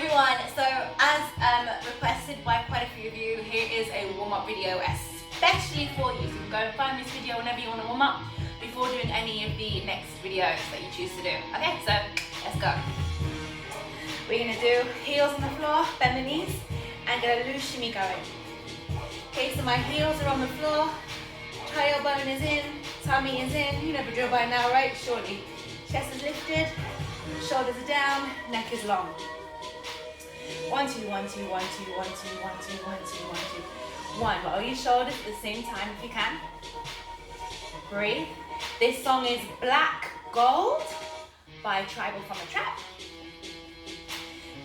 everyone, so as requested by quite a few of you, here is a warm-up video especially for you. So you can go and find this video whenever you want to warm up before doing any of the next videos that you choose to do. Okay, so let's go. We're going to do heels on the floor, bend the knees, and get a loose shimmy going. Okay, so my heels are on the floor, tailbone is in, tummy is in. You know the drill by now, right? Surely. Chest is lifted, shoulders are down, neck is long. 1, 2, 1, 2, 1, 2, 1, 2, 1, 2, 1, 2, 1, 2, 1. Roll your shoulders at the same time if you can. Breathe. This song is Black Gold by Tribal from the Trap.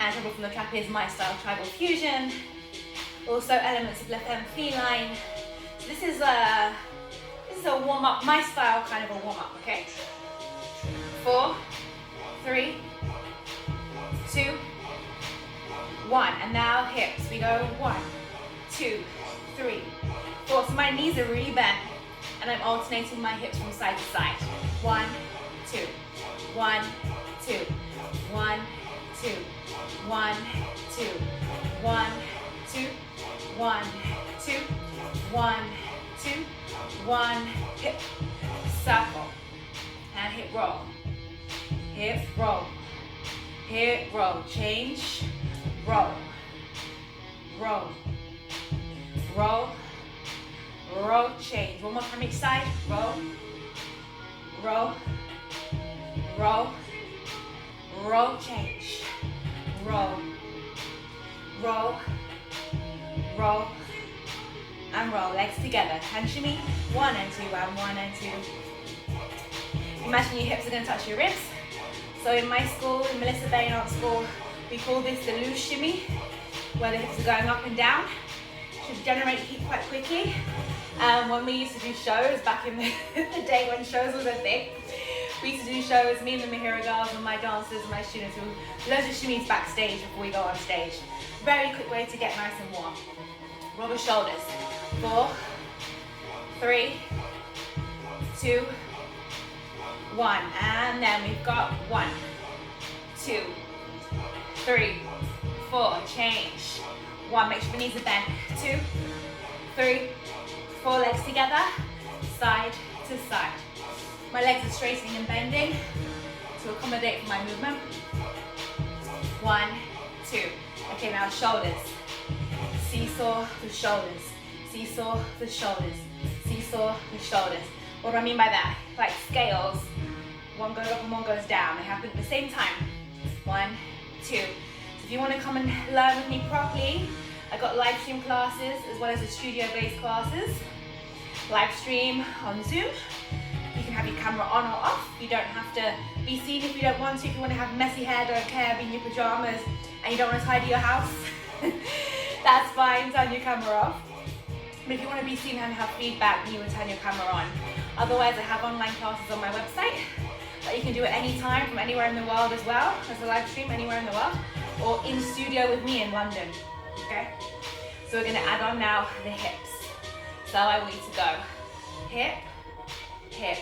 And Tribal from the Trap is my style, Tribal Fusion. Also elements of left hand feline. So this is a warm up, my style kind of a warm up, okay? 4, 3, 2, 1. And now hips. We go 1, 2, 3, 4. So my knees are really bent and I'm alternating my hips from side to side. 1, 2, 1, 2, 1, 2, 1, 2, 1, 2, 1, 2, 1, 2, 1, hip, circle, and hip roll, hip roll, hip roll, change, roll, roll, roll, roll, change. One more time each side, roll, roll, roll, roll, change, roll, roll, roll, and roll. Legs together, hand shimmy, 1 and 2, and 1 and 2. Imagine your hips are going to touch your ribs. So in my school, in Melissa Baynard's school, we call this the loose shimmy, where the hips are going up and down. Should generate heat quite quickly. When we used to do shows, back in the day when shows was a thing, we used to do shows, me and the Mahira girls and my dancers and my students, who loads of shimmies backstage before we go on stage. Very quick way to get nice and warm. Roll the shoulders. 4, 3, 2, 1. And then we've got 1, 2, 3, 4. Change. 1. Make sure the knees are bent. 2, 3, 4. Legs together. Side to side. My legs are straightening and bending to accommodate for my movement. 1, 2. Okay, now shoulders. Seesaw the shoulders. Seesaw the shoulders. Seesaw the shoulders. What do I mean by that? Like scales. One goes up and one goes down. They happen at the same time. 1, 2. So if you want to come and learn with me properly, I got live stream classes as well as the studio-based classes. Live stream on Zoom. You can have your camera on or off. You don't have to be seen if you don't want to. If you want to have messy hair, don't care, be in your pajamas, and you don't want to tidy your house, that's fine, turn your camera off. But if you want to be seen and have feedback, then you would turn your camera on. Otherwise, I have online classes on my website that you can do at any time from anywhere in the world as well, as a live stream anywhere in the world, or in studio with me in London, okay? So we're going to add on now the hips. So I want you to go hip, hip,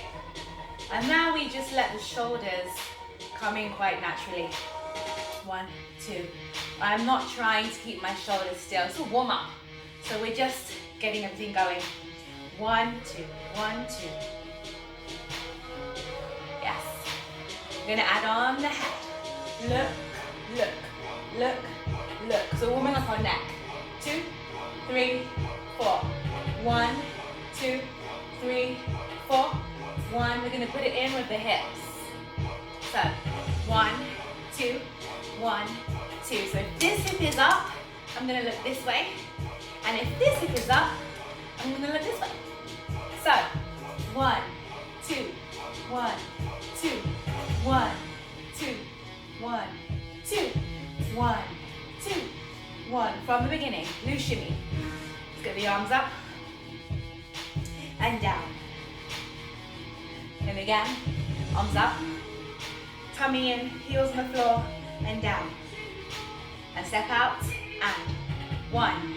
and now we just let the shoulders come in quite naturally. 1, 2. I'm not trying to keep my shoulders still. It's a warm up. So we're just getting everything going. 1, 2, 1, 2. Yes. We're gonna add on the head. Look, look, look, look. So warming up our neck. 2, 3, 4. 1, 2, 3, 4. 1. We're gonna put it in with the hips. So 1, 2, 1, 2. So if this hip is up, I'm gonna look this way. And if this hip is up, I'm gonna look this way. So 1, 2, 1, 2, 1, 2, 1, 2, 1, 2, 1. From the beginning, loose shimmy. Let's get the arms up and down. And again, arms up, tummy in, heels on the floor, and down. And step out, and 1,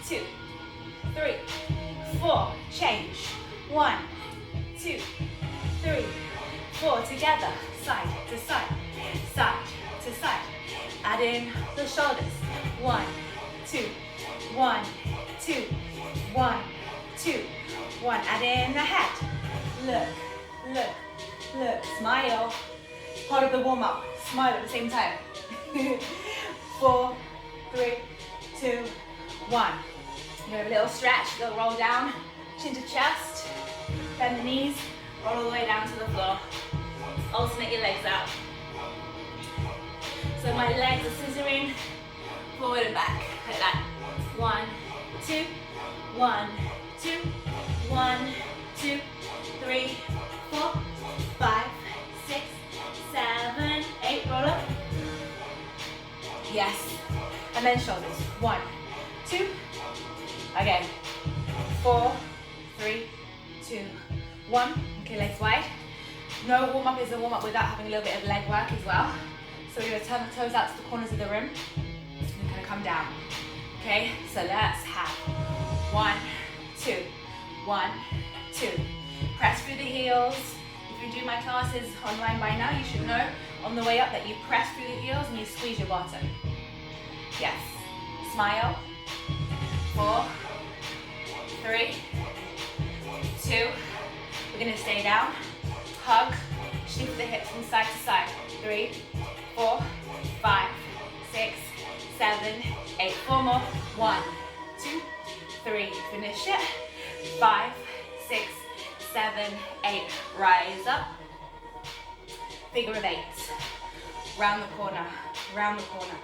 2, 3, 4, change. 1, 2, 3, 4, together, side to side, side to side. Add in the shoulders. 1, 2, 1, 2, 1, 2, 1. Add in the head. Look, look, look. Smile. Part of the warm-up. Smile at the same time. 4, 3, 2, 1. You have a little stretch, little roll down, chin to chest, bend the knees, roll all the way down to the floor. Alternate your legs out. So my legs are scissoring forward and back, like that. 1, 2, 1, 2, 1, 2, 3, 4, 5, 6, 7, 8. Roll up. Yes. And then shoulders. 1, 2. Again. 4, 3, 2, 1. Okay, legs wide. No warm-up is a warm-up without having a little bit of leg work as well. So we're going to turn the toes out to the corners of the room. And kind of come down. Okay, so let's have 1, 2, 1, 2. Press through the heels. If you do my classes online by now, you should know on the way up that you press through the heels and you squeeze your bottom. Yes. Smile. 4, 3, 2. We're going to stay down. Hug. Shift the hips from side to side. 3, 4, 5, 6, 7, 8. 4 more. 1, 2, 3. Finish it. 5, 6, 7, 8. Rise up. Figure of 8. Round the corner. Round the corner.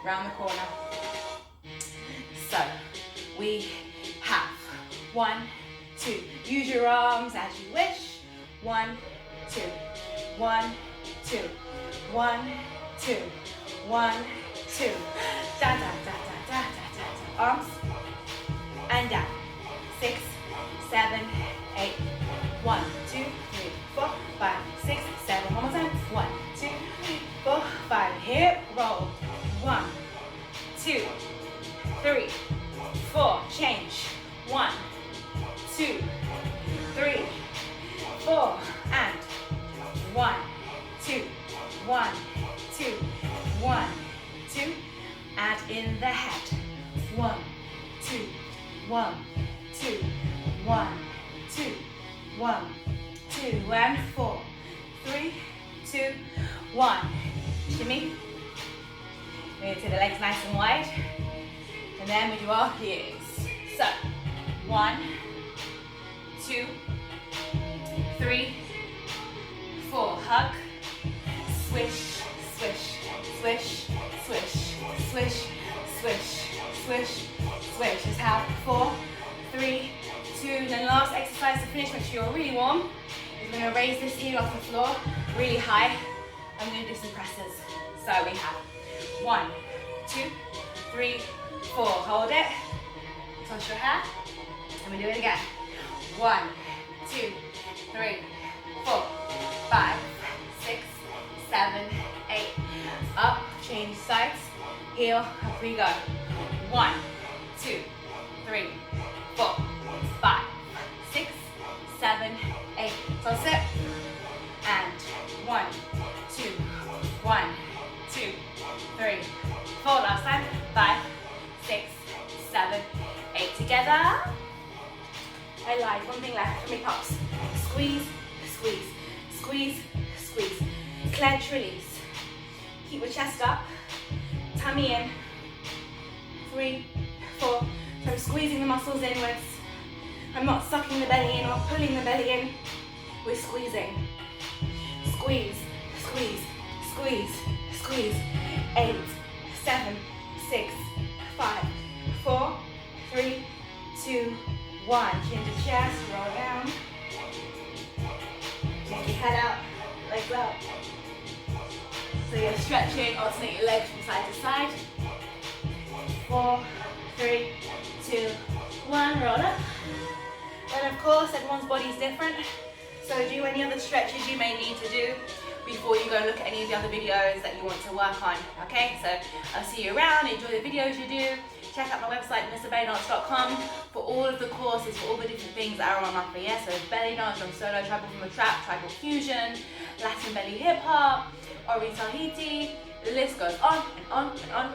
Round the corner. So we have 1, 2. Use your arms as you wish. 1, 2. 1, 2. 1, 2. 1, 2. Da da da da da da da. Arms and down. 6, 7, 8. 1, 2, 3, 4, 5, 6, 7. One more time. 1, 2, 3, 4, 5. Hip roll. 1, 2, 3, 4. Change. 1, 2, 3, 4, and 1, 2, 1, 2, 1, 2. Add in the head. 1, 2, 1, 2, 1, 2, 1, 2, and 4, 3, 2, 1. Shimmy. We're going to take the legs nice and wide, and then we do our heels. So, 1, 2, 3, 4. Hug. Swish, swish, swish, swish, swish, swish, swish, swish. Just have 4, 3, 2. Then last exercise to finish. Make sure you're really warm. We're going to raise this heel off the floor really high. I'm going to do some presses. So we have 1, 2, 3, 4. Hold it. Toss your hair. And we do it again. 1, 2, 3, 4, 5, 6, 7, 8. Up, change sides. Heel, up we go. 1, 2, 3, 4, 5, 6, 7, 8. Toss it. And 1, 2, 1, 2, 3, 4. Last time. 5, 6, 7, 8. Together. I lied. One thing left for me, pops. Squeeze, squeeze, squeeze, squeeze. Clench, release. Keep your chest up. Tummy in. 3, 4. So I'm squeezing the muscles inwards. I'm not sucking the belly in or pulling the belly in. We're squeezing. Squeeze, squeeze, squeeze, squeeze. 8, 7, 6, 5, 4, 3, 2, 1. Chin to chest, roll down. Take your head out, legs up. So you're stretching, alternate your legs from side to side. 4, 3, 2, 1, roll up. And of course, everyone's body is different. So do any other stretches you may need to do before you go and look at any of the other videos that you want to work on. Okay, so I'll see you around, enjoy the videos you do. check out my website, MrBellyDance.com, for all of the courses, for all the different things that are on offer. Yeah, so belly dance, drum solo, tribal from a trap, tribal fusion, Latin belly hip hop, Ori Tahiti. The list goes on and on and on.